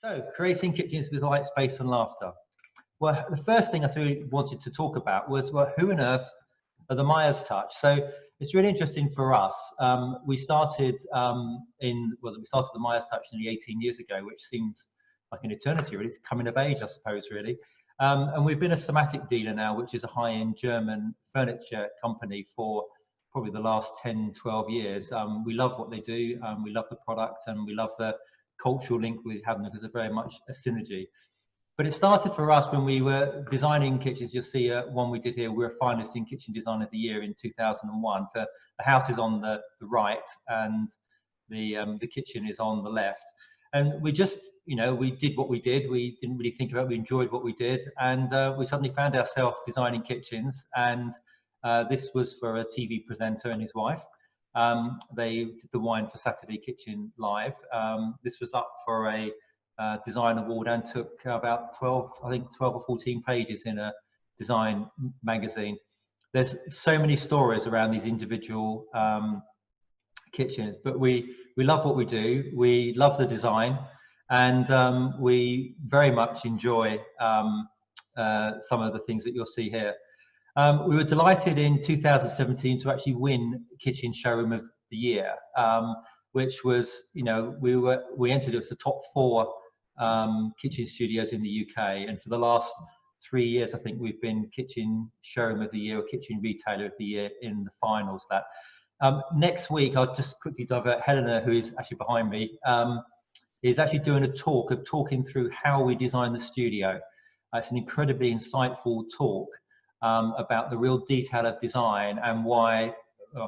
So, creating kitchens with light, space and laughter. Well, the first thing I wanted to talk about was, well, who on earth are the Myers Touch? So it's really interesting for us. We started we started the Myers Touch nearly 18 years ago, which seems like an eternity, really. It's coming of age, I suppose, really. And we've been a Somatic dealer now, which is a high-end German furniture company for probably the last 10, 12 years. We love what they do, we love the product, and we love the cultural link we have them because they're very much a synergy. But it started for us when we were designing kitchens. You'll see one we did here. We were finalist in Kitchen Design of the Year in 2001. The house is on the right, and the kitchen is on the left. And we just, we did what we did. We didn't really think about it. We enjoyed what we did, and we suddenly found ourselves designing kitchens. And this was for a TV presenter and his wife. They did the Wine for Saturday Kitchen Live. This was up for a design award and took about 12 or 14 pages in a design magazine. There's so many stories around these individual kitchens, but we love what we do. We love the design, and we very much enjoy some of the things that you'll see here. We were delighted in 2017 to actually win Kitchen Showroom of the Year, which was, we entered it as the top 4 kitchen studios in the UK, and for the last 3 years I think we've been Kitchen Showroom of the Year or Kitchen Retailer of the Year in the finals. That next week, I'll just quickly divert, Helena, who is actually behind me, is actually doing a talk of talking through how we design the studio. It's an incredibly insightful talk about the real detail of design and why,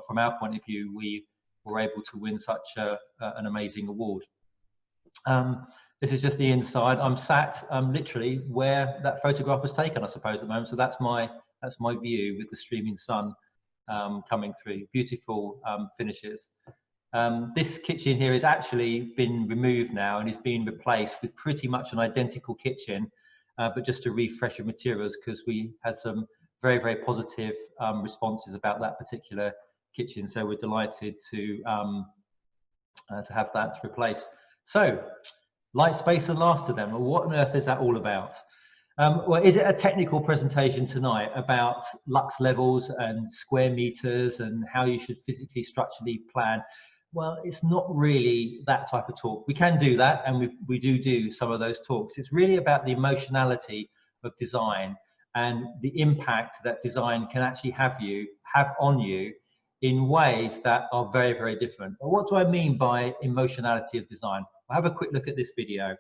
from our point of view, we were able to win such an amazing award. This is just the inside. I'm sat literally where that photograph was taken, I suppose, at the moment. So that's my view with the streaming sun coming through. Beautiful finishes. This kitchen here has actually been removed now and is being replaced with pretty much an identical kitchen, but just a refresh of materials, because we had some very, very positive responses about that particular kitchen. So we're delighted to have that replaced. So, light, space and laughter then. Well, what on earth is that all about? Well, is it a technical presentation tonight about lux levels and square meters and how you should physically, structurally plan? Well, it's not really that type of talk. We can do that, and we do some of those talks. It's really about the emotionality of design and the impact that design can actually have on you in ways that are very, very different. But what do I mean by emotionality of design? I'll have a quick look at this video.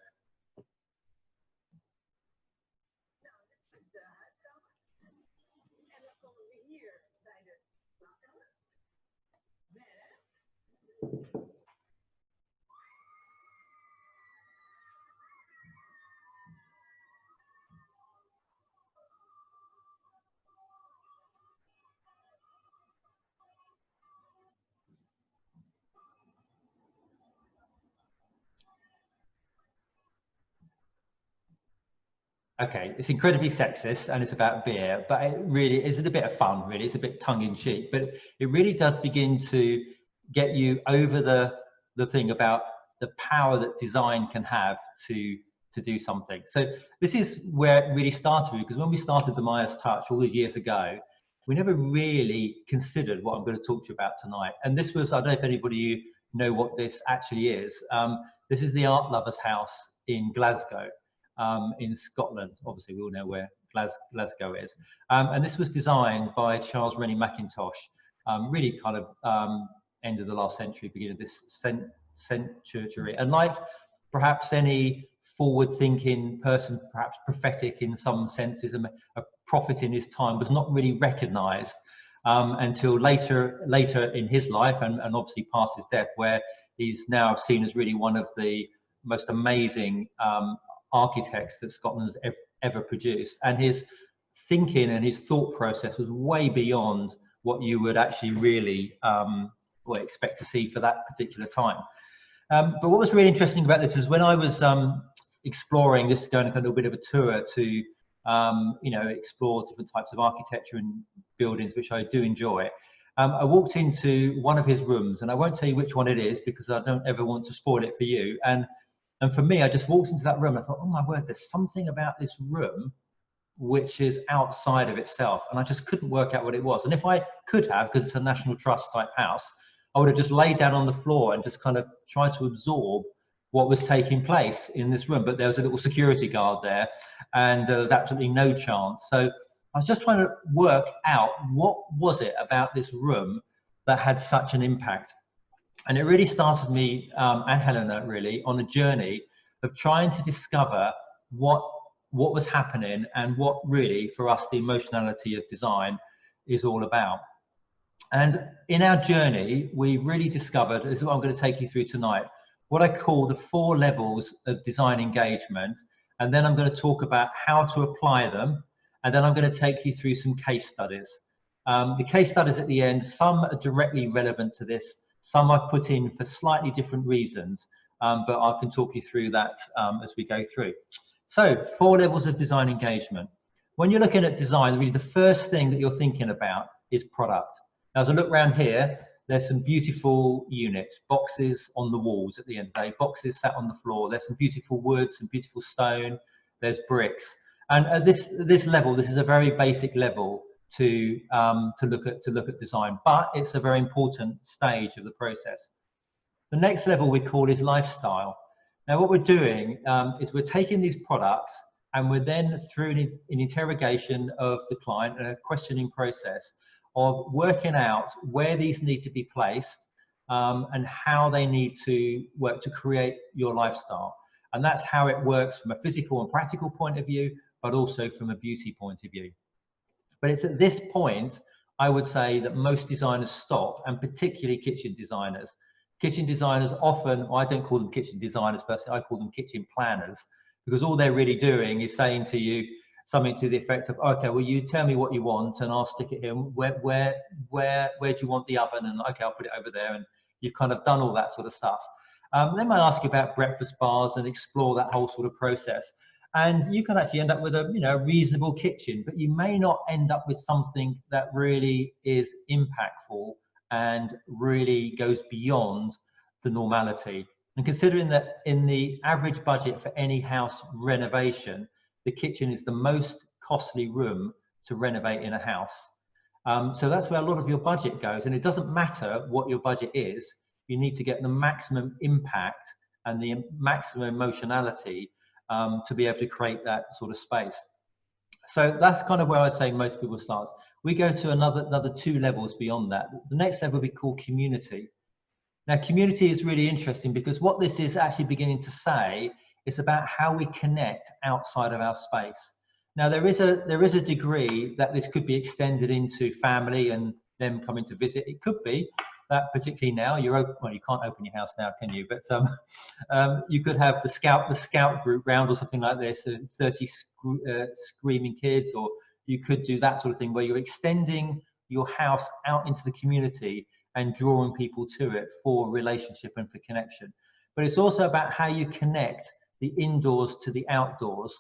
Okay, it's incredibly sexist and it's about beer, but it really is a bit of fun, really. It's a bit tongue-in-cheek, but it really does begin to get you over the thing about the power that design can have to do something. So this is where it really started, because when we started the Myers Touch all these years ago, we never really considered what I'm going to talk to you about tonight. And this was, I don't know if anybody of you know what this actually is. This is the Art Lovers House in Glasgow. In Scotland. Obviously we all know where Glasgow is, and this was designed by Charles Rennie Mackintosh, really kind of end of the last century, beginning of this century, and like perhaps any forward-thinking person, perhaps prophetic in some senses, a prophet in his time, was not really recognized until later in his life, and obviously past his death, where he's now seen as really one of the most amazing architects that Scotland has ever produced. And his thinking and his thought process was way beyond what you would actually really expect to see for that particular time. But what was really interesting about this is when I was exploring, this going kind of a bit of a tour to explore different types of architecture and buildings, which I do enjoy. I walked into one of his rooms, and I won't tell you which one it is because I don't ever want to spoil it for you. And And for me, I just walked into that room and I thought, oh my word, there's something about this room which is outside of itself. And I just couldn't work out what it was. And if I could have, because it's a National Trust type house, I would have just laid down on the floor and just kind of tried to absorb what was taking place in this room. But there was a little security guard there and there was absolutely no chance. So I was just trying to work out what was it about this room that had such an impact. And it really started me and Helena really on a journey of trying to discover what was happening and what really for us the emotionality of design is all about. And in our journey, we really discovered, this is what I'm going to take you through tonight, what I call the 4 levels of design engagement. And then I'm going to talk about how to apply them. And then I'm going to take you through some case studies. The case studies at the end, some are directly relevant to this, some I've put in for slightly different reasons, but I can talk you through that as we go through. So 4 levels of design engagement. When you're looking at design, really the first thing that you're thinking about is product. Now, as I look around here, there's some beautiful units, boxes on the walls at the end of the day, boxes sat on the floor. There's some beautiful wood, some beautiful stone, there's bricks. And at this level, this is a very basic level to look at design, but it's a very important stage of the process. The next level we call is lifestyle. Now, what we're doing is we're taking these products and we're then through an interrogation of the client and a questioning process of working out where these need to be placed and how they need to work to create your lifestyle. And that's how it works from a physical and practical point of view, but also from a beauty point of view. But it's at this point, I would say, that most designers stop, and particularly kitchen designers. Kitchen designers often, well, I don't call them kitchen designers personally, I call them kitchen planners, because all they're really doing is saying to you something to the effect of, okay, well, you tell me what you want and I'll stick it here. Where do you want the oven? And okay, I'll put it over there. And you've kind of done all that sort of stuff. Then I ask you about breakfast bars and explore that whole sort of process. And you can actually end up with a reasonable kitchen, but you may not end up with something that really is impactful and really goes beyond the normality. And considering that in the average budget for any house renovation, the kitchen is the most costly room to renovate in a house. So that's where a lot of your budget goes. And it doesn't matter what your budget is, you need to get the maximum impact and the maximum emotionality to be able to create that sort of space. So that's kind of where I say most people start. We go to another 2 levels beyond that. The next level we call community. Now, community is really interesting because what this is actually beginning to say is about how we connect outside of our space. Now, there is a degree that this could be extended into family and them coming to visit. It could be that particularly now you're open, well, you can't open your house now, can you? But you could have the scout group round or something like this, 30 screaming kids, or you could do that sort of thing where you're extending your house out into the community and drawing people to it for relationship and for connection. But it's also about how you connect the indoors to the outdoors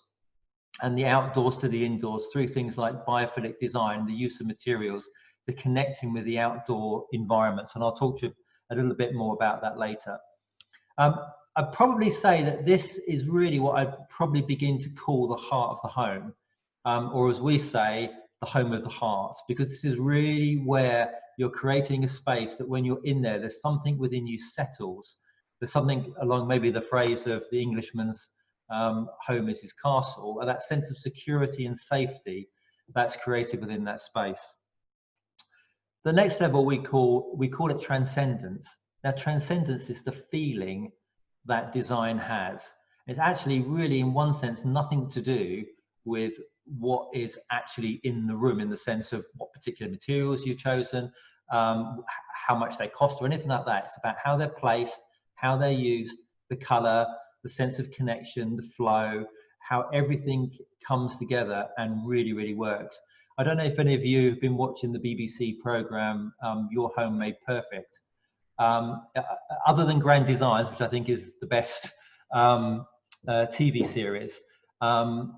and the outdoors to the indoors through things like biophilic design, the use of materials, the connecting with the outdoor environments. And I'll talk to you a little bit more about that later. I'd probably say that this is really what I'd probably begin to call the heart of the home, or as we say, the home of the heart, because this is really where you're creating a space that when you're in there, there's something within you settles. There's something along maybe the phrase of the Englishman's home is his castle, and that sense of security and safety that's created within that space. The next level we call it transcendence. Now, transcendence is the feeling that design has. It's actually really, in one sense, nothing to do with what is actually in the room in the sense of what particular materials you've chosen, how much they cost or anything like that. It's about how they're placed, how they're used, the color, the sense of connection, the flow, how everything comes together and really, really works. I don't know if any of you have been watching the BBC program, Your Home Made Perfect. Other than Grand Designs, which I think is the best TV series around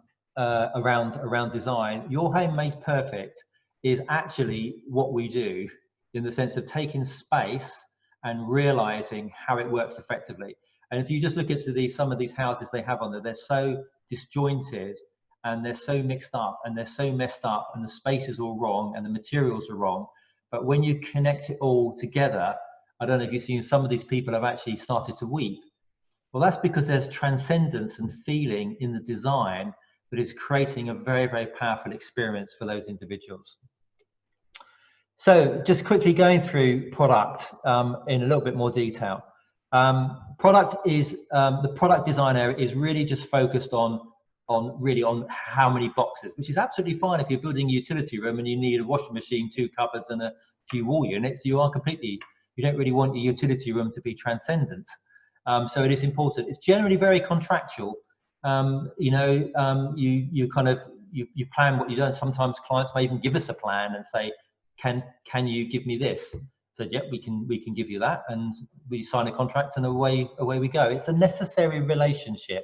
design, Your Home Made Perfect is actually what we do in the sense of taking space and realizing how it works effectively. And if you just look at some of these houses they have on there, they're so disjointed and they're so mixed up and they're so messed up and the space is all wrong and the materials are wrong. But when you connect it all together, I don't know if you've seen, some of these people have actually started to weep. Well, that's because there's transcendence and feeling in the design that is creating a very, very powerful experience for those individuals. So just quickly going through product in a little bit more detail. Product is, the product design area is really just focused on how many boxes, which is absolutely fine if you're building a utility room and you need a washing machine, 2 cupboards and a few wall units. You don't really want your utility room to be transcendent. So it is important. It's generally very contractual. You plan what you do. Sometimes clients may even give us a plan and say, can you give me this? So yeah, we can give you that, and we sign a contract and away we go. It's a necessary relationship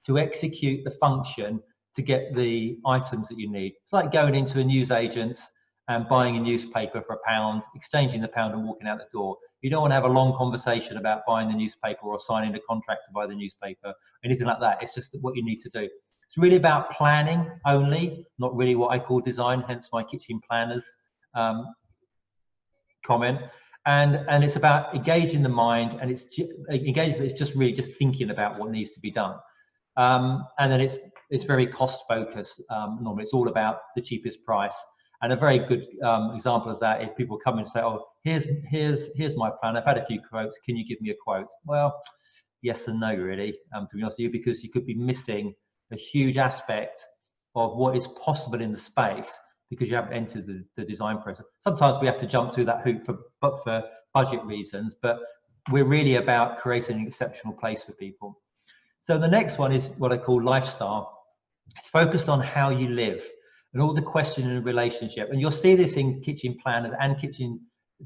to execute the function to get the items that you need. It's like going into a newsagent's and buying a newspaper for £1, exchanging the £1 and walking out the door. You don't want to have a long conversation about buying the newspaper or signing a contract to buy the newspaper, anything like that. It's just what you need to do. It's really about planning only, not really what I call design, hence my kitchen planners comment. And it's about engaging the mind, and it's just really just thinking about what needs to be done. And then it's very cost focused. Normally it's all about the cheapest price. And a very good example of that is people come and say, oh, here's my plan. I've had a few quotes. Can you give me a quote? Well, yes and no, really, to be honest with you, because you could be missing a huge aspect of what is possible in the space because you haven't entered the design process. Sometimes we have to jump through that hoop for budget reasons, but we're really about creating an exceptional place for people. So the next one is what I call lifestyle. It's focused on how you live and all the question in a relationship. And you'll see this in kitchen planners and kitchen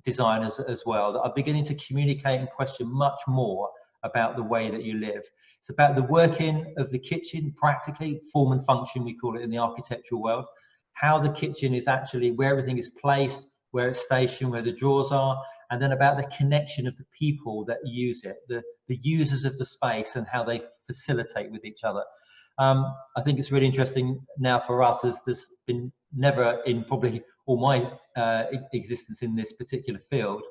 designers as well, that are beginning to communicate and question much more about the way that you live. It's about the working of the kitchen, practically, form and function, we call it in the architectural world, how the kitchen is actually, where everything is placed, where it's stationed, where the drawers are, and then about the connection of the people that use it, the users of the space and how they facilitate with each other. I think it's really interesting now for us, as there's been never in probably all my existence in this particular field,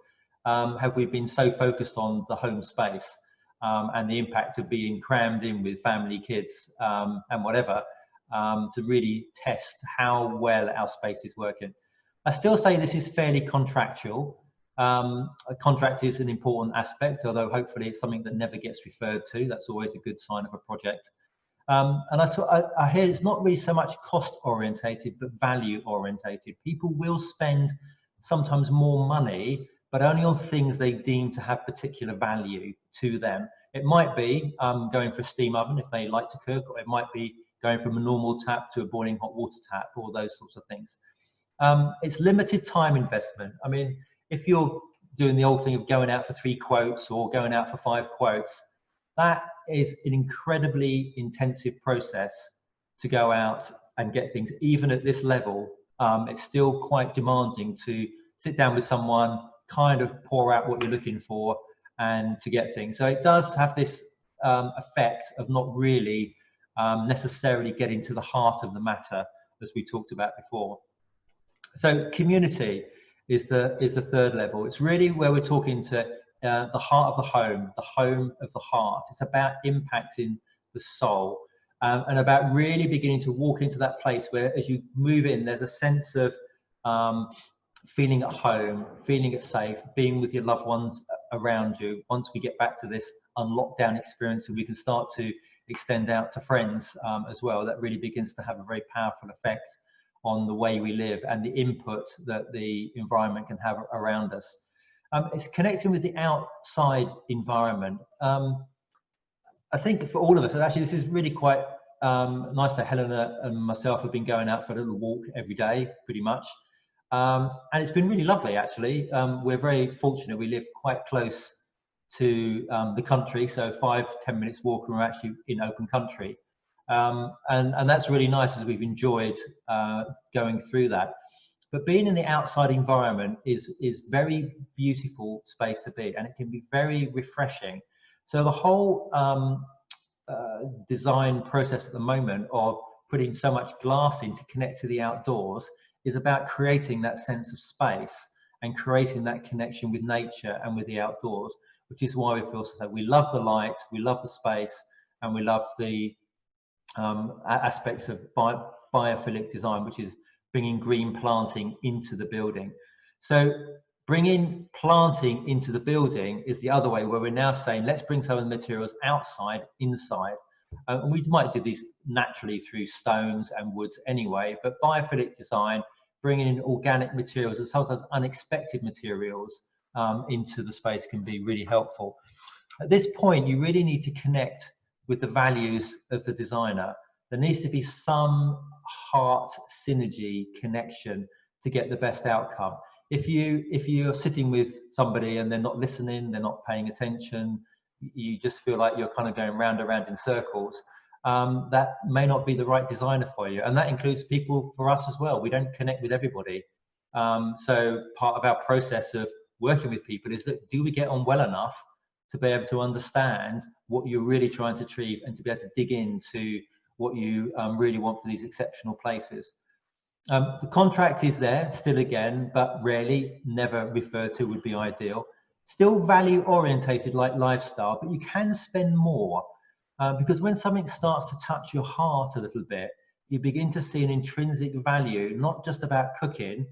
have we been so focused on the home space and the impact of being crammed in with family, kids, and whatever, to really test how well our space is working. I still say this is fairly contractual. A contract is an important aspect, although hopefully it's something that never gets referred to. That's always a good sign of a project. And I hear it's not really so much cost orientated, but value orientated. People will spend sometimes more money, but only on things they deem to have particular value to them. It might be going for a steam oven if they like to cook, or it might be going from a normal tap to a boiling hot water tap, or those sorts of things. It's limited time investment. I mean, if you're doing the old thing of going out for 3 quotes or going out for 5 quotes, that is an incredibly intensive process to go out and get things. Even at this level, it's still quite demanding to sit down with someone, kind of pour out what you're looking for, and to get things. So it does have this effect of not really necessarily getting to the heart of the matter, as we talked about before. So community is the third level. It's really where we're talking to the heart of the home of the heart. It's about impacting the soul, and about really beginning to walk into that place where, as you move in, there's a sense of feeling at home, feeling it safe, being with your loved ones around you. Once we get back to this unlockdown experience, and we can start to extend out to friends as well, that really begins to have a very powerful effect on the way we live and the input that the environment can have around us. It's connecting with the outside environment. I think for all of us, actually, this is really quite nice that Helena and myself have been going out for a little walk every day, pretty much. And it's been really lovely, actually. We're very fortunate. We live quite close to the country, so 5-10 minutes walk and we're actually in open country. And that's really nice, as we've enjoyed going through that. But being in the outside environment is very beautiful space to be, and it can be very refreshing. So the whole design process at the moment of putting so much glass in to connect to the outdoors is about creating that sense of space and creating that connection with nature and with the outdoors, which is why we feel so. We love the light, we love the space, and we love the aspects of biophilic design, which is bringing green planting into the building. So bringing planting into the building is the other way, where we're now saying, let's bring some of the materials outside, inside. And we might do these naturally through stones and woods anyway, but biophilic design, bringing in organic materials and sometimes unexpected materials into the space can be really helpful. At this point, you really need to connect with the values of the designer. There needs to be some heart synergy connection to get the best outcome. If you're sitting with somebody and they're not listening, they're not paying attention, you just feel like you're kind of going round and round in circles, that may not be the right designer for you. And that includes people for us as well. We don't connect with everybody. So part of our process of working with people is, look, do we get on well enough to be able to understand what you're really trying to achieve and to be able to dig into what you really want for these exceptional places. The contract is there still again, but rarely, never referred to would be ideal. Still value orientated like lifestyle, but you can spend more because when something starts to touch your heart a little bit, you begin to see an intrinsic value, not just about cooking,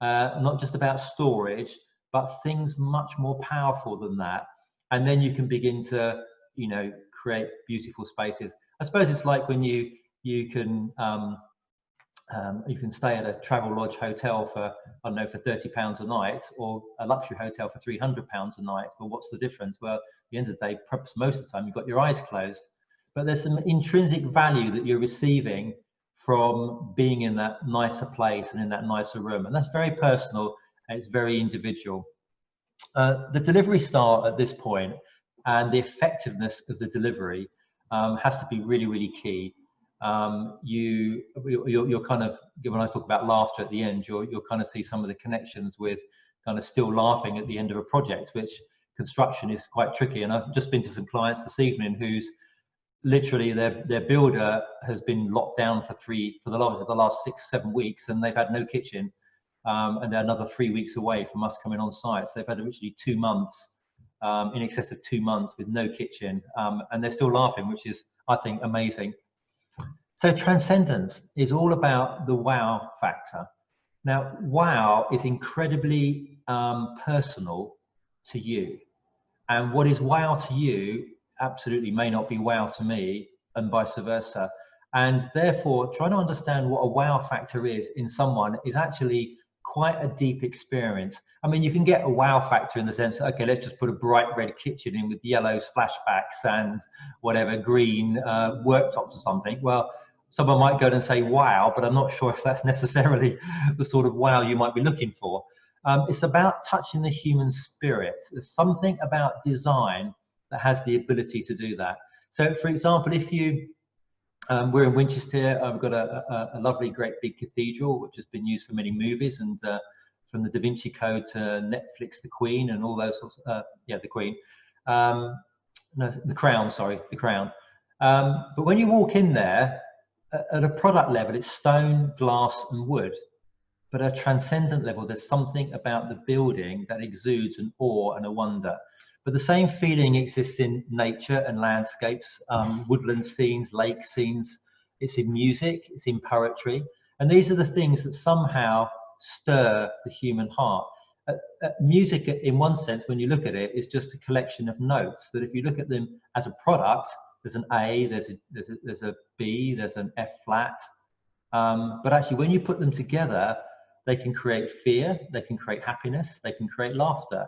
not just about storage, but things much more powerful than that. And then you can begin to, you know, create beautiful spaces. I suppose it's like when you can stay at a travel lodge hotel for, I don't know, for £30 a night, or a luxury hotel for £300 a night. Well, what's the difference? Well, at the end of the day, perhaps most of the time you've got your eyes closed, but there's some intrinsic value that you're receiving from being in that nicer place and in that nicer room. And that's very personal and it's very individual. The delivery style at this point and the effectiveness of the delivery has to be really, really key. You're kind of, when I talk about laughter at the end, you'll kind of see some of the connections with kind of still laughing at the end of a project, which construction is quite tricky. And I've just been to some clients this evening who's literally their builder has been locked down for the last 6-7 weeks, and they've had no kitchen. And they're another 3 weeks away from us coming on site. So they've had literally 2 months, in excess of 2 months with no kitchen, and they're still laughing, which is, I think, amazing. So transcendence is all about the wow factor. Now, wow is incredibly personal to you. And what is wow to you absolutely may not be wow to me, and vice versa. And therefore, trying to understand what a wow factor is in someone is actually quite a deep experience. I mean, you can get a wow factor in the sense that, okay, let's just put a bright red kitchen in with yellow splashbacks and whatever green worktops or something. Well, someone might go and say wow, but I'm not sure if that's necessarily the sort of wow you might be looking for. It's about touching the human spirit. There's something about design that has the ability to do that. So, for example, if you we're in Winchester. We've got a lovely, great big cathedral, which has been used for many movies, and from the Da Vinci Code to Netflix, The Queen, and all those sorts. The Queen. No, The Crown. Sorry, The Crown. But when you walk in there, at a product level, it's stone, glass, and wood. But at a transcendent level, there's something about the building that exudes an awe and a wonder. But the same feeling exists in nature and landscapes, woodland scenes, lake scenes. It's in music, it's in poetry. And these are the things that somehow stir the human heart. Music, in one sense, when you look at it, is just a collection of notes that if you look at them as a product, there's an A, there's a B, there's an F flat. But actually, when you put them together, they can create fear, they can create happiness, they can create laughter.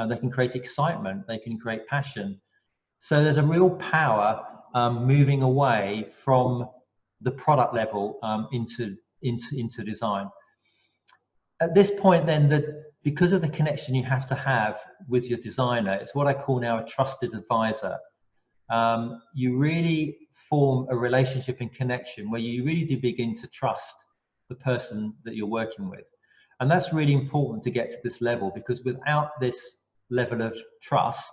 They can create excitement, they can create passion. So there's a real power moving away from the product level into design. At this point then, because of the connection you have to have with your designer, it's what I call now a trusted advisor. You really form a relationship and connection where you really do begin to trust the person that you're working with. And that's really important to get to this level, because without this level of trust,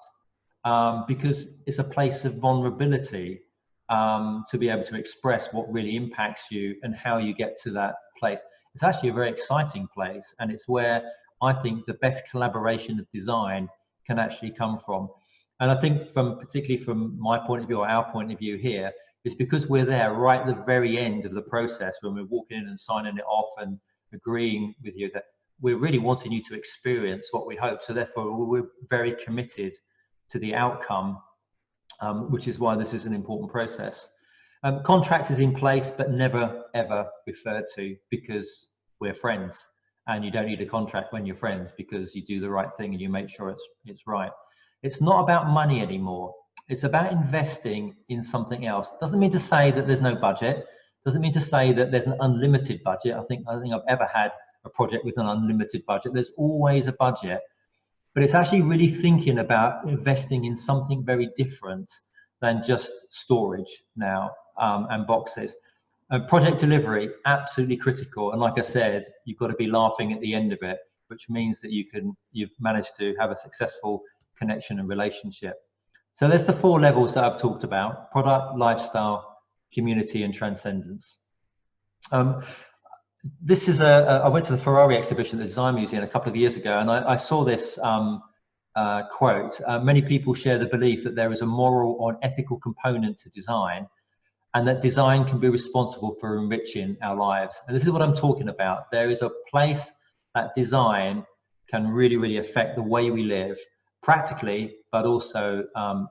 because it's a place of vulnerability, to be able to express what really impacts you and how you get to that place. It's actually a very exciting place, and it's where I think the best collaboration of design can actually come from. And I think particularly from my point of view, or our point of view here, is because we're there right at the very end of the process, when we're walking in and signing it off and agreeing with you, that we're really wanting you to experience what we hope. So therefore, we're very committed to the outcome, which is why this is an important process. Contract is in place, but never ever referred to, because we're friends, and you don't need a contract when you're friends, because you do the right thing and you make sure it's right. It's not about money anymore. It's about investing in something else. Doesn't mean to say that there's no budget. Doesn't mean to say that there's an unlimited budget. I think I've ever had a project with an unlimited budget. There's always a budget, but it's actually really thinking about investing in something very different than just storage now, and boxes. Project delivery, absolutely critical. And like I said, you've got to be laughing at the end of it, which means that you've managed to have a successful connection and relationship. So there's the 4 levels that I've talked about: product, lifestyle, community, and transcendence. This is I went to the Ferrari exhibition at the Design Museum a couple of years ago, and I saw this quote. Many people share the belief that there is a moral or an ethical component to design, and that design can be responsible for enriching our lives. And this is what I'm talking about. There is a place that design can really, really affect the way we live, practically, but also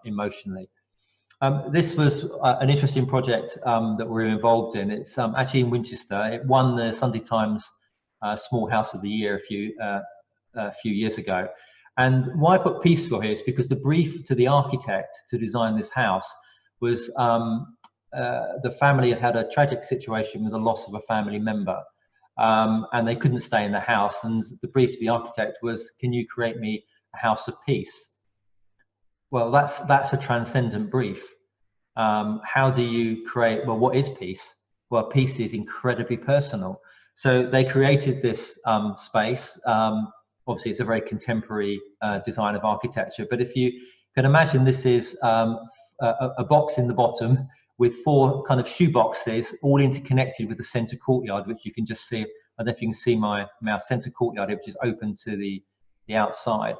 emotionally. This was an interesting project that we're involved in. It's actually in Winchester. It won the Sunday Times Small House of the Year a few years ago. And why I put peaceful here is because the brief to the architect to design this house was the family had a tragic situation with the loss of a family member, and they couldn't stay in the house. And the brief to the architect was, "Can you create me a house of peace?" Well, that's a transcendent brief. How do you create, well, what is peace? Well, peace is incredibly personal. So they created this space. Obviously, it's a very contemporary design of architecture, but if you can imagine, this is a box in the bottom with 4 kind of shoe boxes, all interconnected with the center courtyard, which you can just see. I don't know if you can see my mouse, center courtyard, which is open to the outside.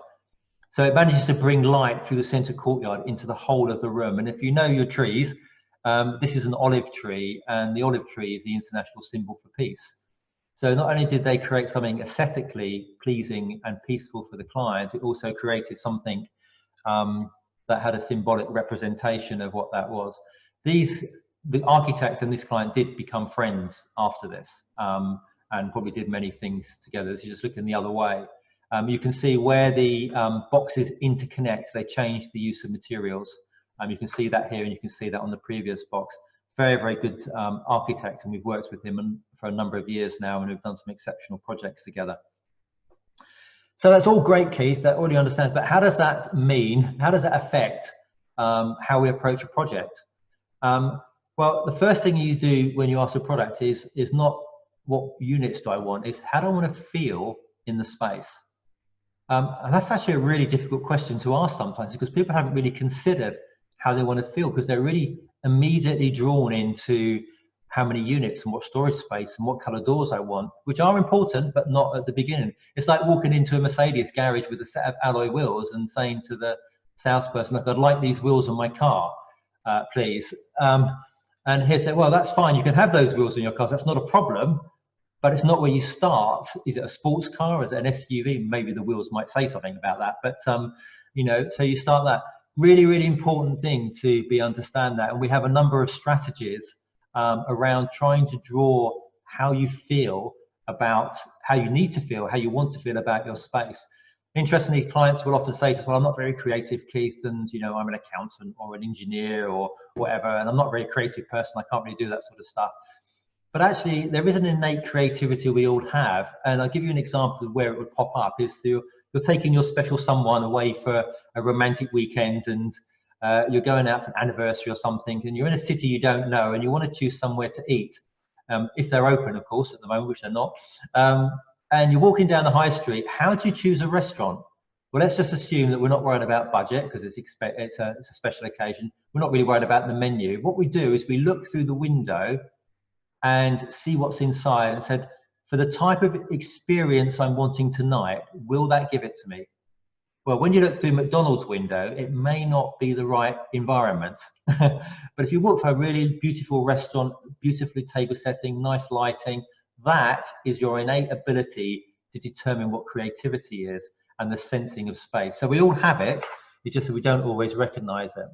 So it manages to bring light through the center courtyard into the whole of the room. And if you know your trees, this is an olive tree, and the olive tree is the international symbol for peace. So not only did they create something aesthetically pleasing and peaceful for the clients, it also created something that had a symbolic representation of what that was. The architect and this client did become friends after this, and probably did many things together. This is just looking the other way. You can see where the boxes interconnect, they change the use of materials. You can see that here, and you can see that on the previous box. Very, very good architect, and we've worked with him for a number of years now, and we've done some exceptional projects together. So that's all great, Keith, that all you understand, but how does that affect how we approach a project? Well, the first thing you do when you ask a product is not what units do I want, is how do I want to feel in the space? And that's actually a really difficult question to ask sometimes, because people haven't really considered how they want to feel, because they're really immediately drawn into how many units and what storage space and what color doors I want, which are important, but not at the beginning. It's like walking into a Mercedes garage with a set of alloy wheels and saying to the salesperson, "Look, I'd like these wheels on my car, please." And he'll say, "Well, that's fine. You can have those wheels on your car. That's not a problem." But it's not where you start. Is it a sports car? Is it an SUV? Maybe the wheels might say something about that. But, you know, so you start that. Really, really important thing to understand that. And we have a number of strategies around trying to draw how you feel about, how you need to feel, how you want to feel about your space. Interestingly, clients will often say to us, "Well, I'm not very creative, Keith, and, you know, I'm an accountant or an engineer or whatever, and I'm not a very creative person. I can't really do that sort of stuff." But actually, there is an innate creativity we all have. And I'll give you an example of where it would pop up. Is you're taking your special someone away for a romantic weekend, and you're going out for an anniversary or something, and you're in a city you don't know, and you want to choose somewhere to eat, if they're open, of course, at the moment, which they're not. And you're walking down the high street. How do you choose a restaurant? Well, let's just assume that we're not worried about budget because it's a special occasion. We're not really worried about the menu. What we do is we look through the window and see what's inside and said, for the type of experience I'm wanting tonight, will that give it to me? Well, when you look through McDonald's window, it may not be the right environment. But if you walk for a really beautiful restaurant, beautifully table setting, nice lighting, that is your innate ability to determine what creativity is and the sensing of space. So we all have it, it's just that we don't always recognize it.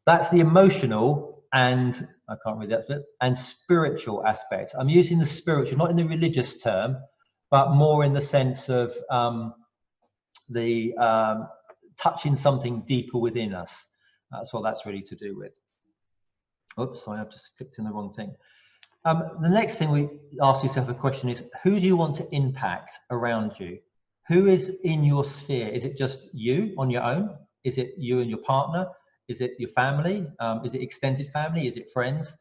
That's the emotional and, I can't read that bit, and spiritual aspect. I'm using the spiritual, not in the religious term, but more in the sense of touching something deeper within us. That's what that's really to do with. Oops, sorry, I've just clicked in the wrong thing. The next thing we ask yourself a question is, who do you want to impact around you? Who is in your sphere? Is it just you on your own? Is it you and your partner? Is it your family? Is it extended family? Is it friends?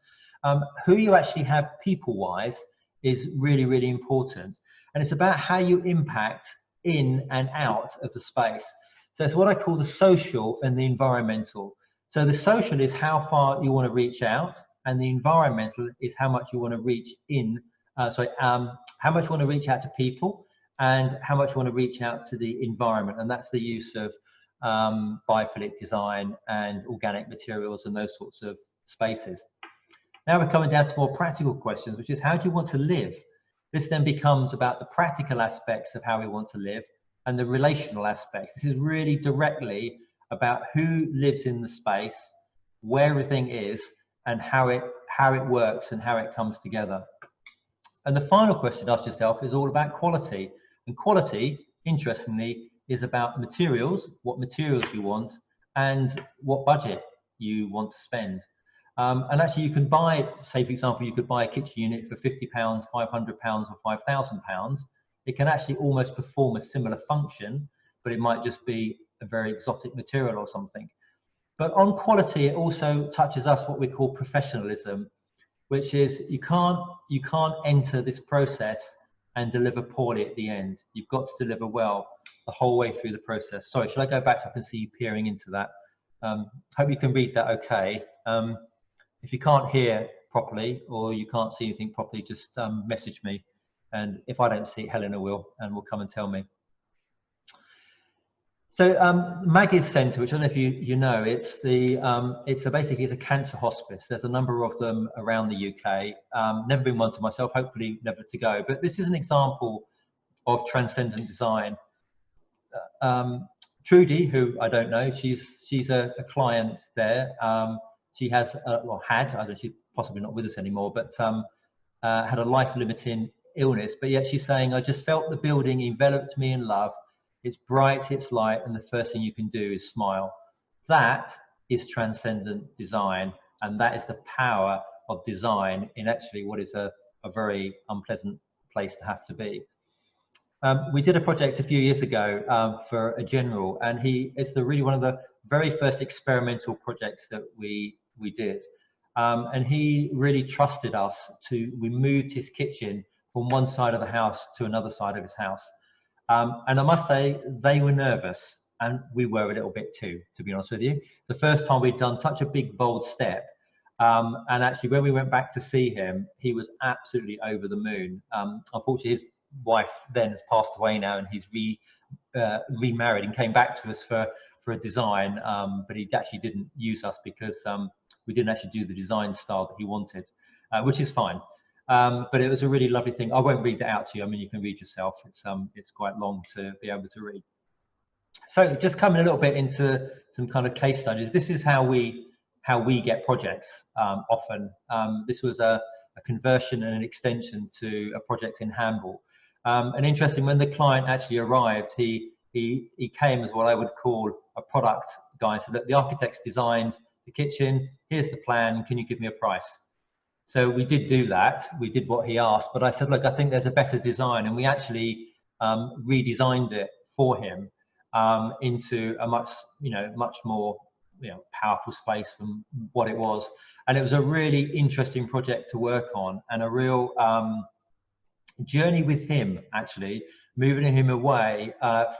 Who you actually have people-wise is really, really important. And it's about how you impact in and out of the space. So it's what I call the social and the environmental. So the social is how far you want to reach out, and the environmental is how much you want to reach in, how much you want to reach out to people and how much you want to reach out to the environment. And that's the use of biophilic design and organic materials and those sorts of spaces. Now we're coming down to more practical questions, which is how do you want to live? This then becomes about the practical aspects of how we want to live and the relational aspects. This is really directly about who lives in the space, where everything is, and how it works and how it comes together. And the final question to ask yourself is all about quality. And quality, interestingly, is about materials, what materials you want, and what budget you want to spend. And actually you can buy, say for example, you could buy a kitchen unit for £50, £500 or £5,000. It can actually almost perform a similar function, but it might just be a very exotic material or something. But on quality, it also touches us what we call professionalism, which is you can't enter this process and deliver poorly at the end. You've got to deliver well the whole way through the process. Sorry, should I go back so I can see you peering into that? Hope you can read that okay. If you can't hear properly or you can't see anything properly, just message me. And if I don't see it, Helena will, and will come and tell me. So Maggie's Centre, which I don't know if you know, it's basically a cancer hospice. There's a number of them around the UK. Never been one to myself, hopefully never to go. But this is an example of transcendent design. Trudy, who I don't know, she's a client there. She has, I don't know, she's possibly not with us anymore, but had a life-limiting illness. But yet she's saying, I just felt the building enveloped me in love. It's bright, it's light, and the first thing you can do is smile. That is transcendent design, and that is the power of design in actually what is a very unpleasant place to have to be. We did a project a few years ago for a general, and it's really one of the very first experimental projects that we did. And he really trusted us we moved his kitchen from one side of the house to another side of his house. And I must say, they were nervous, and we were a little bit too, to be honest with you. The first time we'd done such a big, bold step. And actually, when we went back to see him, he was absolutely over the moon. Unfortunately, his wife then has passed away now, and he's remarried and came back to us for a design. But he actually didn't use us because we didn't actually do the design style that he wanted, which is fine. But it was a really lovely thing. I won't read that out to you. I mean, you can read yourself. It's quite long to be able to read. So just coming a little bit into some kind of case studies. This is how we get projects often. This was a conversion and an extension to a project in Hamble. And interesting, when the client actually arrived, he came as what I would call a product guy. So look, the architect's designed the kitchen. Here's the plan. Can you give me a price? So we did do that. We did what he asked, but I said, look, I think there's a better design, and we actually redesigned it for him into a much more powerful space from what it was. And it was a really interesting project to work on, and a real journey with him actually moving him away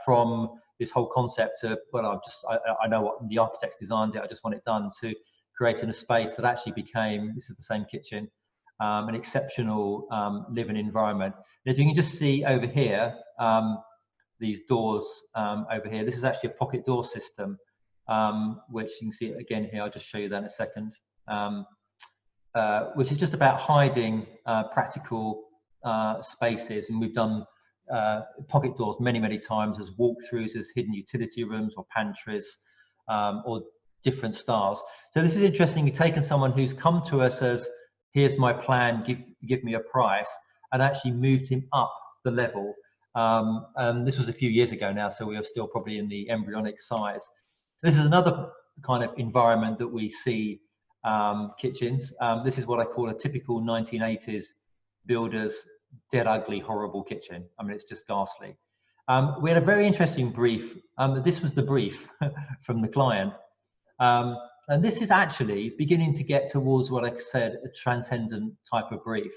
from this whole concept of, well, I know what the architects designed it, I just want it done, to creating a space that actually became, this is the same kitchen, an exceptional living environment. And if you can just see over here, these doors over here, this is actually a pocket door system, which you can see it again here. I'll just show you that in a second, which is just about hiding practical spaces. And we've done pocket doors many times as walkthroughs, as hidden utility rooms or pantries, or different styles. So this is interesting. You've taken someone who's come to us as, here's my plan, give me a price, and actually moved him up the level. This was a few years ago now, so we are still probably in the embryonic size. This is another kind of environment that we see kitchens. This is what I call a typical 1980s builder's dead ugly, horrible kitchen. I mean, it's just ghastly. We had a very interesting brief. This was the brief from the client. And this is actually beginning to get towards what I said, a transcendent type of brief.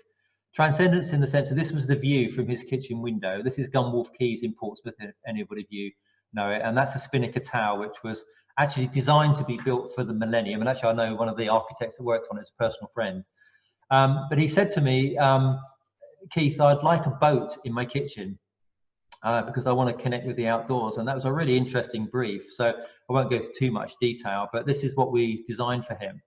Transcendence in the sense that this was the view from his kitchen window. This is Gunwharf Quays in Portsmouth, if anybody of you know it. And that's the Spinnaker Tower, which was actually designed to be built for the millennium. And actually, I know one of the architects that worked on it is a personal friend. But he said to me, Keith, I'd like a boat in my kitchen because I want to connect with the outdoors. And that was a really interesting brief. So I won't go into too much detail, but this is what we designed for him.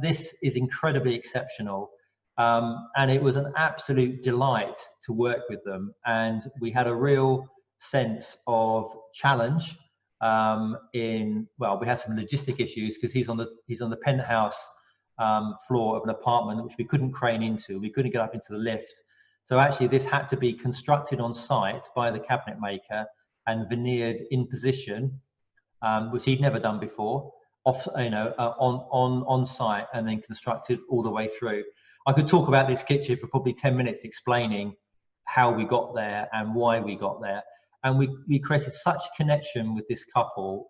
This is incredibly exceptional. And it was an absolute delight to work with them. And we had a real sense of challenge well, we had some logistic issues because he's on the penthouse floor of an apartment which we couldn't crane into. We couldn't get up into the lift. So actually this had to be constructed on site by the cabinet maker and veneered in position, which he'd never done before, on site, and then constructed all the way through. I could talk about this kitchen for probably 10 minutes explaining how we got there and why we got there. And we created such connection with this couple.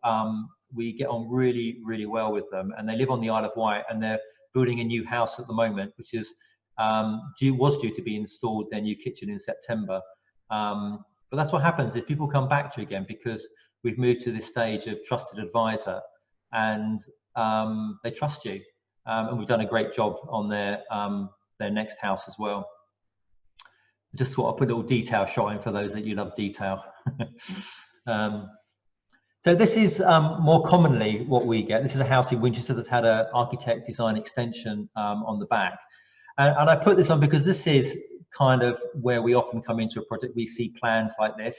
We get on really well with them, and they live on the Isle of Wight, and they're building a new house at the moment, which is was due to be installed, their new kitchen, in September. But that's what happens if people come back to you again, because we've moved to this stage of trusted advisor, and they trust you. And we've done a great job on their next house as well. Just thought I'd put a little detail shot in for those that you love detail. So this is more commonly what we get. This is a house in Winchester that's had an architect design extension on the back. And I put this on because this is kind of where we often come into a project. We see plans like this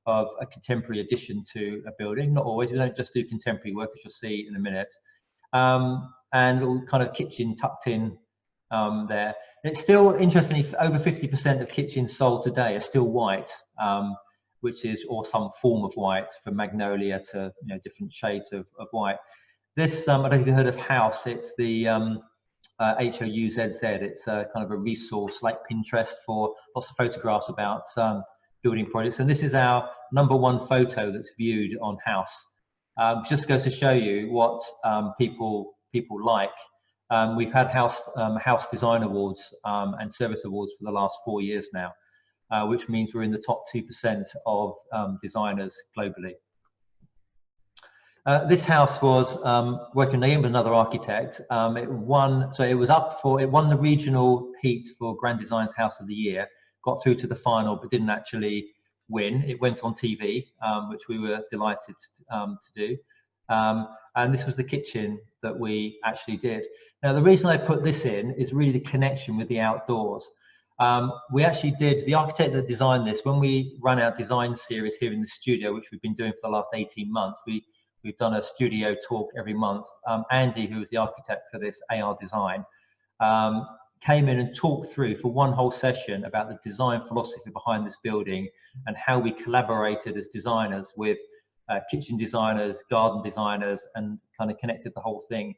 of a contemporary addition to a building. Not always, we don't just do contemporary work, as you'll see in a minute. And a little kind of kitchen tucked in there. It's still, interestingly, over 50% of kitchens sold today are still white, which is, or some form of white, from magnolia to different shades of white. This, I don't know if you've heard of House. It's the HOUZZ. It's a kind of a resource like Pinterest for lots of photographs about building projects. And this is our #1 photo that's viewed on House. Just goes to show you what people like. We've had House Design Awards and Service Awards for the last 4 years now, which means we're in the top 2% of designers globally. This house was working with another architect. It won the regional heat for Grand Design's House of the Year, got through to the final, but didn't actually win. It went on TV, which we were delighted to do. And this was the kitchen that we actually did. Now, the reason I put this in is really the connection with the outdoors. We actually did, the architect that designed this, when we run our design series here in the studio, which we've been doing for the last 18 months, we've done a studio talk every month. Andy, who was the architect for this AR design, came in and talked through for one whole session about the design philosophy behind this building and how we collaborated as designers with kitchen designers, garden designers, and kind of connected the whole thing.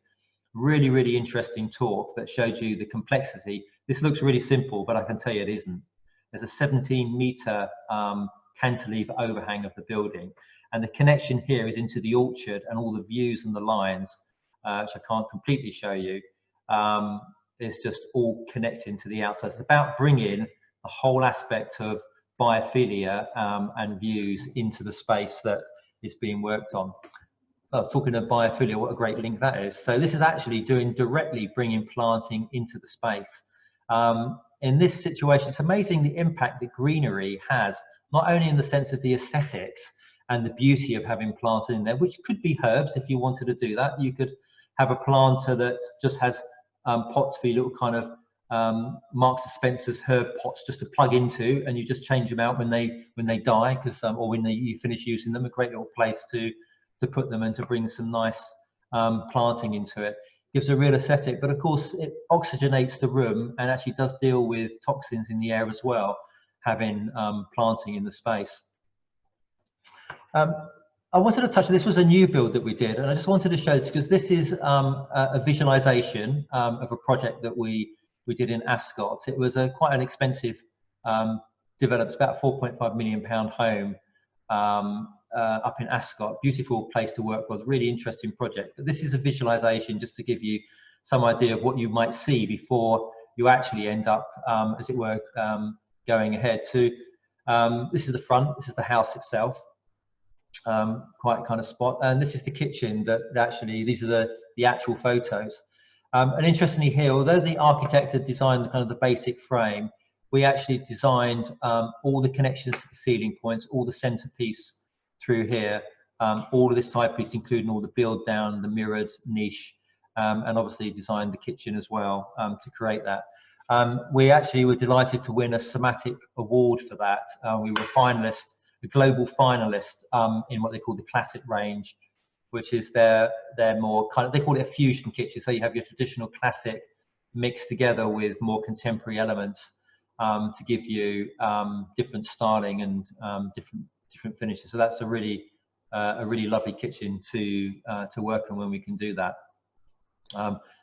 Really interesting talk that showed you the complexity. This looks really simple, but I can tell you it isn't. There's a 17-meter cantilever overhang of the building, and the connection here is into the orchard and all the views and the lines, which I can't completely show you. It's just all connecting to the outside. It's about bringing the whole aspect of biophilia and views into the space that is being worked on. Talking of biophilia, what a great link that is. So this is actually directly bringing planting into the space. In this situation, it's amazing the impact that greenery has, not only in the sense of the aesthetics and the beauty of having planted in there, which could be herbs if you wanted to do that. You could have a planter that just has pots for your little kind of Marks and Spencer's herb pots just to plug into, and you just change them out when they die, because or when you finish using them. A great little place to put them and to bring some nice planting into it. Gives a real aesthetic, but of course it oxygenates the room and actually does deal with toxins in the air as well, having planting in the space. I wanted to touch on, this was a new build that we did, and I just wanted to show this because this is a visualization of a project that we did in Ascot. It was quite an expensive developed, it's about a £4.5 million home up in Ascot. Beautiful place to work, was a really interesting project. But this is a visualization just to give you some idea of what you might see before you actually end up, as it were, going ahead. So this is the front, this is the house itself, quite kind of spot. And this is the kitchen that actually, these are the actual photos. And interestingly here, although the architect had designed kind of the basic frame, we actually designed all the connections to the ceiling points, all the centerpiece through here, all of this side piece, including all the build down, the mirrored niche, and obviously designed the kitchen as well to create that. We actually were delighted to win a Somatic award for that. We were a global finalist in what they call the classic range, which is their more kind of, they call it a fusion kitchen. So you have your traditional classic mixed together with more contemporary elements to give you different styling and different finishes. So that's a really lovely kitchen to work on when we can do that.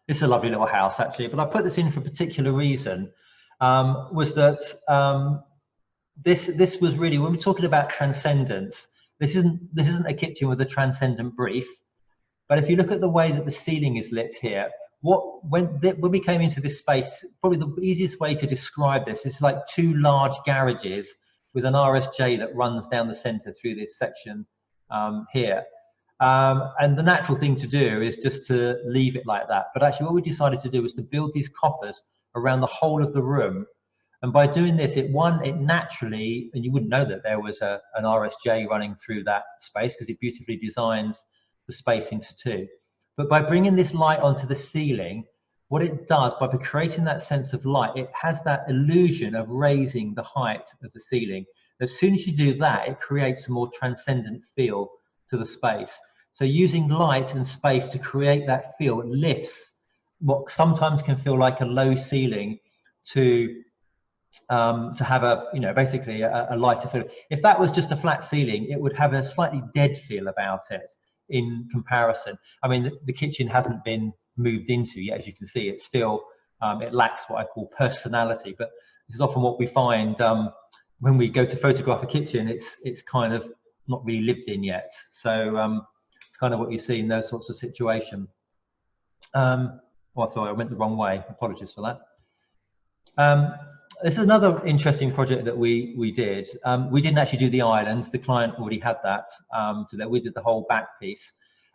This is a lovely little house actually, but I put this in for a particular reason, was that this was really, when we're talking about transcendence, this isn't a kitchen with a transcendent brief, but if you look at the way that the ceiling is lit here, when we came into this space, probably the easiest way to describe this is like two large garages with an RSJ that runs down the center through this section here. And the natural thing to do is just to leave it like that. But actually what we decided to do was to build these coffers around the whole of the room. And by doing this, it naturally, and you wouldn't know that there was an RSJ running through that space because it beautifully designs the space into two. But by bringing this light onto the ceiling, what it does, by creating that sense of light, it has that illusion of raising the height of the ceiling. As soon as you do that, it creates a more transcendent feel to the space. So using light and space to create that feel, it lifts what sometimes can feel like a low ceiling to have basically a lighter feel. If that was just a flat ceiling, it would have a slightly dead feel about it in comparison. I mean, the kitchen hasn't been moved into yet, as you can see. It's still, it lacks what I call personality, but this is often what we find when we go to photograph a kitchen. It's kind of not really lived in yet. So it's kind of what you see in those sorts of situations. Sorry, I went the wrong way. Apologies for that. This is another interesting project that we did. We didn't actually do the island. The client already had that. We did the whole back piece.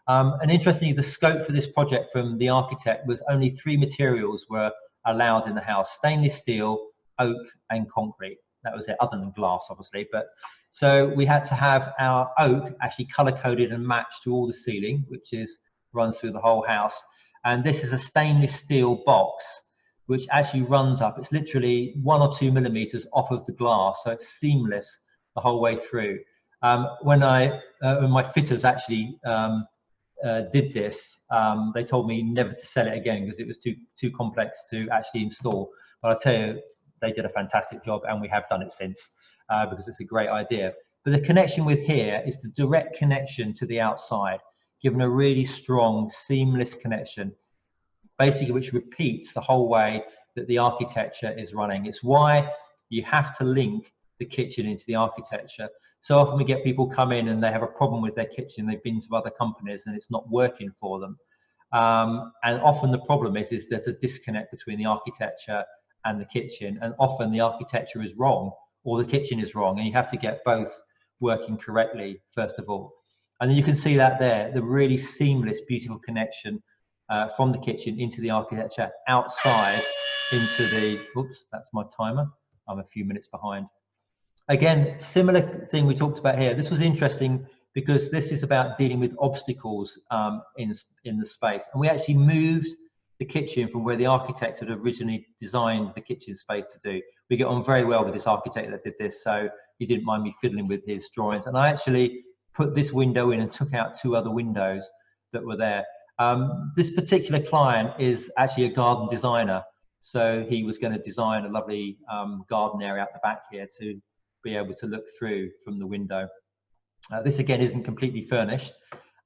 And interestingly, the scope for this project from the architect was only 3 materials were allowed in the house: stainless steel, oak, and concrete. That was it, other than glass, obviously. But so we had to have our oak actually color-coded and matched to all the ceiling, which runs through the whole house. And this is a stainless steel box, which actually runs up. It's literally 1 or 2 millimeters off of the glass, so it's seamless the whole way through. When my fitters actually did this, they told me never to sell it again because it was too complex to actually install. But I tell you, they did a fantastic job, and we have done it since because it's a great idea. But the connection with here is the direct connection to the outside, given a really strong, seamless connection, basically, which repeats the whole way that the architecture is running. It's why you have to link the kitchen into the architecture. So often we get people come in and they have a problem with their kitchen. They've been to other companies and it's not working for them. And often the problem is there's a disconnect between the architecture and the kitchen. And often the architecture is wrong or the kitchen is wrong, and you have to get both working correctly first of all. And then you can see that there, the really seamless, beautiful connection from the kitchen into the architecture, outside into the, oops, that's my timer. I'm a few minutes behind. Again, similar thing we talked about here. This was interesting because this is about dealing with obstacles in the space. And we actually moved the kitchen from where the architect had originally designed the kitchen space to do. We get on very well with this architect that did this, so he didn't mind me fiddling with his drawings. And I actually put this window in and took out 2 other windows that were there. This particular client is actually a garden designer. So he was going to design a lovely garden area out the back here to be able to look through from the window. This again isn't completely furnished,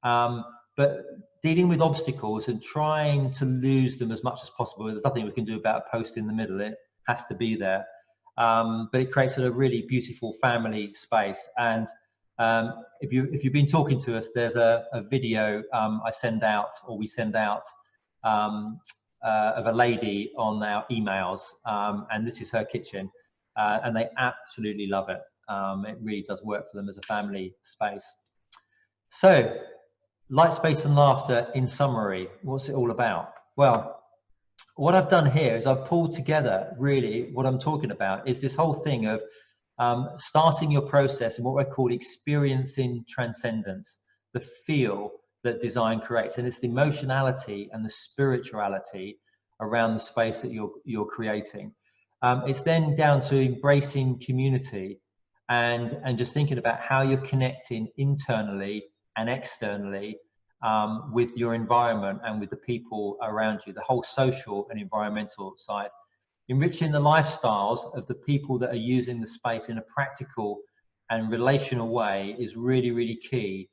but dealing with obstacles and trying to lose them as much as possible. There's nothing we can do about a post in the middle. It has to be there. But it creates a really beautiful family space. And if you've been talking to us, there's a video I send out, or we send out, of a lady on our emails, and this is her kitchen, and they absolutely love it. It really does work for them as a family space. So, light, space and laughter in summary, what's it all about? Well, what I've done here is I've pulled together, really what I'm talking about is this whole thing of starting your process and what I call experiencing transcendence, the feel that design creates. And it's the emotionality and the spirituality around the space that you're creating. It's then down to embracing community and just thinking about how you're connecting internally and externally with your environment and with the people around you, the whole social and environmental side. Enriching the lifestyles of the people that are using the space in a practical and relational way is really, really key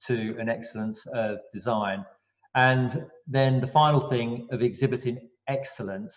to an excellence of design. And then the final thing of exhibiting excellence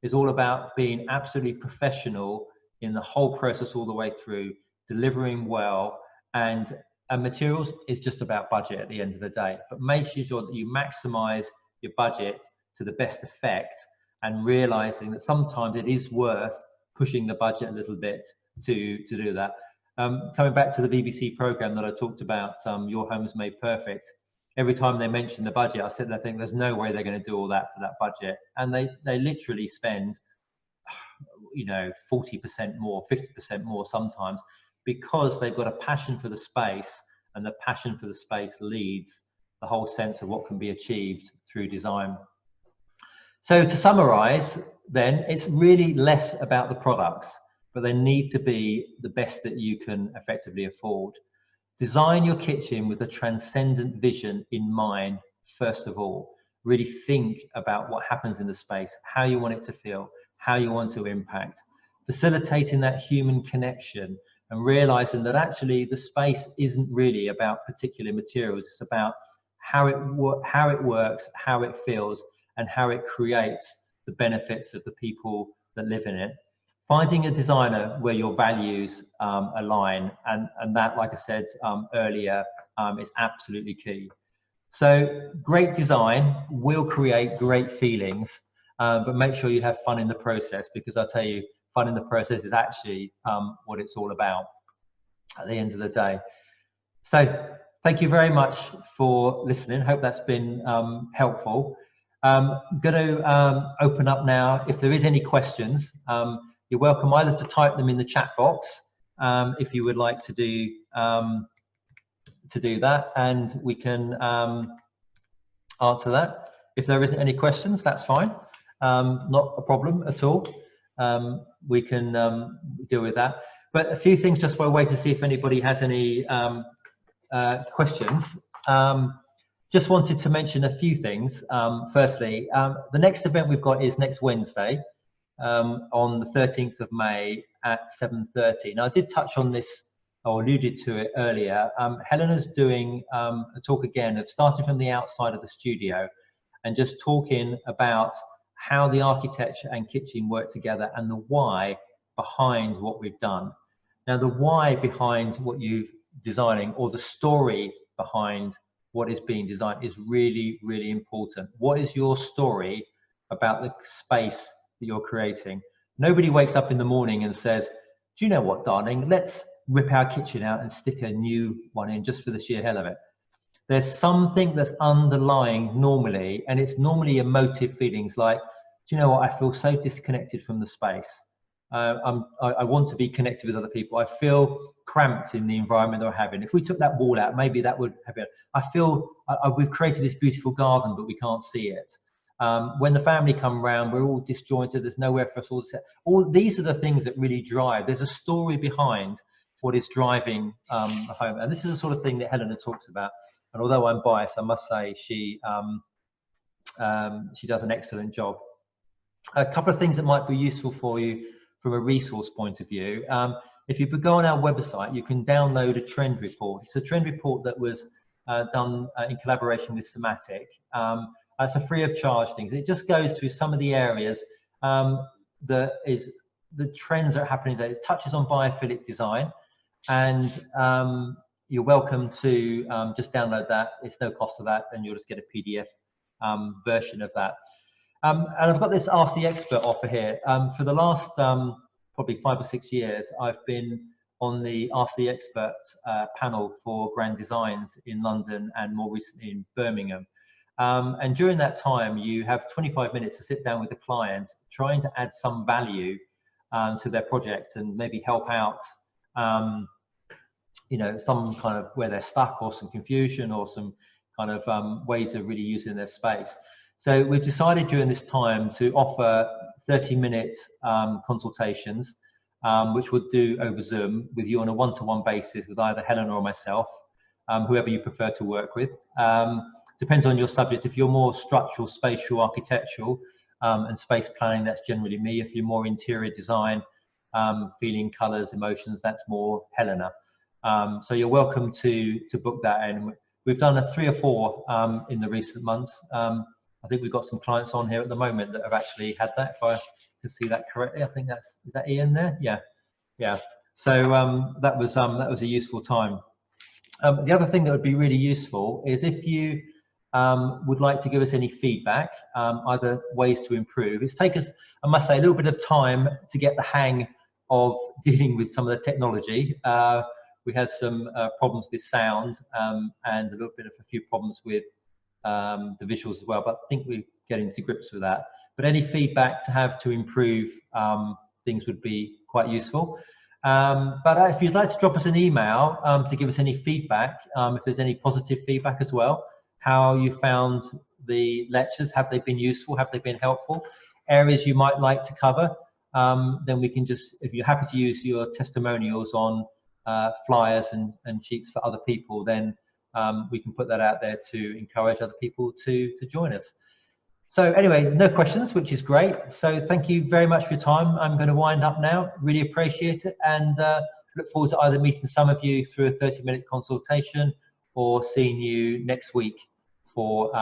is all about being absolutely professional in the whole process all the way through, delivering well, and materials is just about budget at the end of the day. But make sure that you maximize your budget to the best effect, and realizing that sometimes it is worth pushing the budget a little bit to do that. Coming back to the BBC program that I talked about, Your Home is Made Perfect, every time they mention the budget, I sit there thinking there's no way they're going to do all that for that budget. And they literally spend, 40% more, 50% more sometimes, because they've got a passion for the space, and the passion for the space leads the whole sense of what can be achieved through design. So to summarize, then, it's really less about the products, but they need to be the best that you can effectively afford. Design your kitchen with a transcendent vision in mind, first of all. Really think about what happens in the space, how you want it to feel, how you want to impact. Facilitating that human connection and realizing that actually the space isn't really about particular materials. It's about how it works, how it feels, and how it creates the benefits of the people that live in it. Finding a designer where your values align, and that, like I said earlier, is absolutely key. So great design will create great feelings, but make sure you have fun in the process, because I tell you, fun in the process is actually what it's all about at the end of the day. So thank you very much for listening. Hope that's been helpful. I'm going to open up now. If there is any questions, you're welcome either to type them in the chat box if you would like to do that, and we can answer that. If there isn't any questions, that's fine. Not a problem at all. We can deal with that. But a few things just by way to see if anybody has any questions. Just wanted to mention a few things. Firstly, the next event we've got is next Wednesday on the 13th of May at 7:30. Now, I did touch on this or alluded to it earlier. Helena's doing a talk again of starting from the outside of the studio and just talking about how the architecture and kitchen work together and the why behind what we've done. Now, the why behind what you're designing, or the story behind what is being designed, is really, really important. What is your story about the space that you're creating? Nobody wakes up in the morning and says, do you know what, darling, let's rip our kitchen out and stick a new one in just for the sheer hell of it. There's something that's underlying normally, and it's normally emotive feelings like, do you know what, I feel so disconnected from the space. I want to be connected with other people. I feel cramped in the environment that I'm having. If we took that wall out, maybe that would have it. I feel we've created this beautiful garden, but we can't see it. When the family come round, we're all disjointed. There's nowhere for us all to sit. All these are the things that really drive. There's a story behind what is driving the home, and this is the sort of thing that Helena talks about. And although I'm biased, I must say she does an excellent job. A couple of things that might be useful for you from a resource point of view. If you go on our website, you can download a trend report. It's a trend report that was done in collaboration with Somatic. It's a free of charge thing. It just goes through some of the areas the trends that are happening today. It touches on biophilic design, and you're welcome to just download that. It's no cost to that, and you'll just get a PDF version of that. And I've got this Ask the Expert offer here. For the last probably 5 or 6 years, I've been on the Ask the Expert panel for Grand Designs in London and more recently in Birmingham. And during that time, you have 25 minutes to sit down with the client, trying to add some value to their project and maybe help out, you know, some kind of where they're stuck or some confusion or some kind of ways of really using their space. So we've decided during this time to offer 30-minute consultations, which we'll do over Zoom with you on a one-to-one basis with either Helena or myself, whoever you prefer to work with. Depends on your subject. If you're more structural, spatial, architectural, and space planning, that's generally me. If you're more interior design, feeling, colours, emotions, that's more Helena. So you're welcome to book that in. We've done 3 or 4 in the recent months. I think we've got some clients on here at the moment that have actually had that, if I can see that correctly. I think is that Ian there? Yeah, yeah. So that was a useful time. The other thing that would be really useful is if you would like to give us any feedback, either ways to improve. It's taken us, I must say, a little bit of time to get the hang of dealing with some of the technology. We had some problems with sound and a few problems with the visuals as well, but I think we're getting to grips with that. But any feedback to have to improve things would be quite useful. But if you'd like to drop us an email to give us any feedback, if there's any positive feedback as well, how you found the lectures, have they been useful, have they been helpful, areas you might like to cover, then we can just, if you're happy to use your testimonials on flyers and sheets for other people, then we can put that out there to encourage other people to join us. So anyway, no questions, which is great. So thank you very much for your time. I'm going to wind up now. Really appreciate it, and look forward to either meeting some of you through a 30-minute consultation or seeing you next week for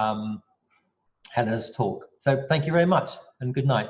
Helena's talk. So thank you very much and good night.